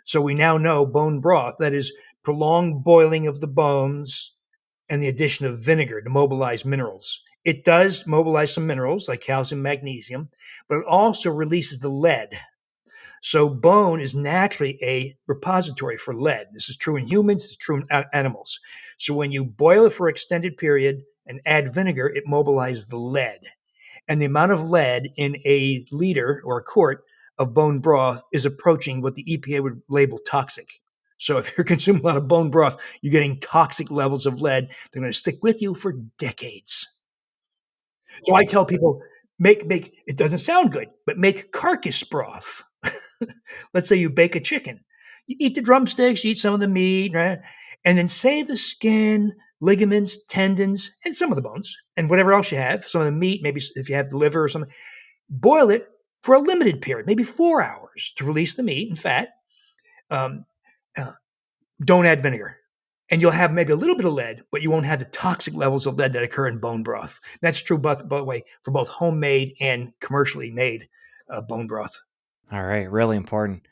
So we now know bone broth, that is prolonged boiling of the bones and the addition of vinegar to mobilize minerals. It does mobilize some minerals like calcium, magnesium, but it also releases the lead. So bone is naturally a repository for lead. This is true in humans, it's true in animals. So when you boil it for an extended period and add vinegar, it mobilizes the lead. And the amount of lead in a liter or a quart of bone broth is approaching what the EPA would label toxic. So if you're consuming a lot of bone broth, you're getting toxic levels of lead. They're going to stick with you for decades. So I tell people, make it doesn't sound good, but make carcass broth. Let's say you bake a chicken. You eat the drumsticks, you eat some of the meat, right? And then save the skin, ligaments, tendons, and some of the bones, and whatever else you have, some of the meat, maybe if you have the liver or something. Boil it for a limited period, maybe 4 hours to release the meat and fat. Um, uh, don't add vinegar. And you'll have maybe a little bit of lead, but you won't have the toxic levels of lead that occur in bone broth. That's true, by the way, for both homemade and commercially made bone broth. All right, really important.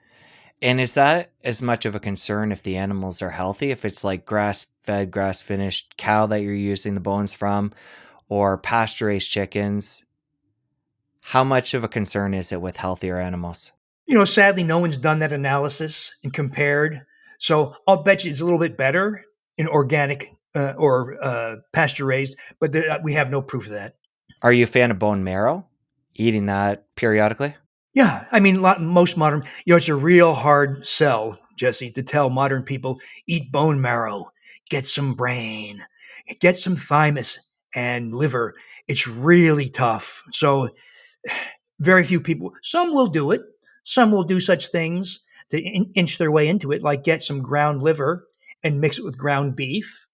And is that as much of a concern if the animals are healthy? If it's like grass-fed, grass-finished cow that you're using the bones from, or pasture-raised chickens, how much of a concern is it with healthier animals? Sadly, no one's done that analysis and compared. So I'll bet you it's a little bit better in organic or pasture raised, but we have no proof of that. Are you a fan of bone marrow? Eating that periodically? Yeah, I mean, most modern, it's a real hard sell, Jesse, to tell modern people eat bone marrow, get some brain, get some thymus and liver. It's really tough. So very few people, some will do it. Some will do such things to inch their way into it, like get some ground liver and mix it with ground beef.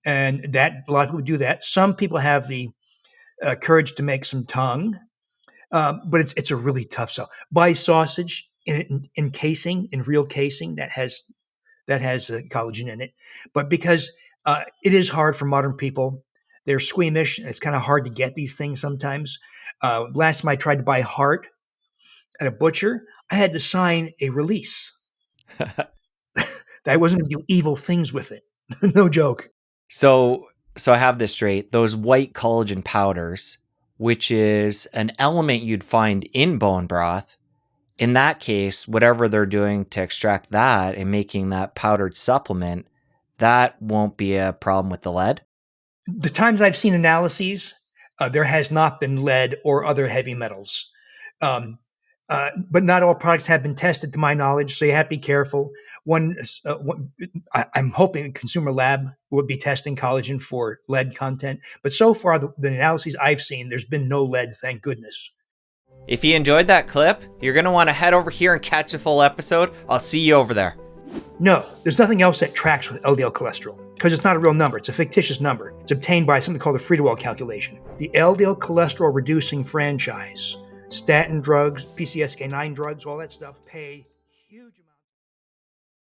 And that a lot of people do that. Some people have the courage to make some tongue, but it's a really tough sell. Buy sausage in casing, in real casing that has collagen in it. But because it is hard for modern people, they're squeamish. It's kind of hard to get these things sometimes. Last time I tried to buy heart at a butcher, I had to sign a release that I wasn't going to do evil things with it. No joke. So I have this straight. Those white collagen powders, which is an element you'd find in bone broth, in that case, whatever they're doing to extract that and making that powdered supplement, that won't be a problem with the lead? The times I've seen analyses, there has not been lead or other heavy metals. But not all products have been tested, to my knowledge, so you have to be careful. I'm hoping a consumer lab would be testing collagen for lead content, but so far the analyses I've seen, there's been no lead, thank goodness. If you enjoyed that clip, you're going to want to head over here and catch the full episode. I'll see you over there. No, there's nothing else that tracks with LDL cholesterol because it's not a real number. It's a fictitious number. It's obtained by something called the Friedewald calculation. The LDL cholesterol reducing franchise, statin drugs, PCSK9 drugs, all that stuff pay huge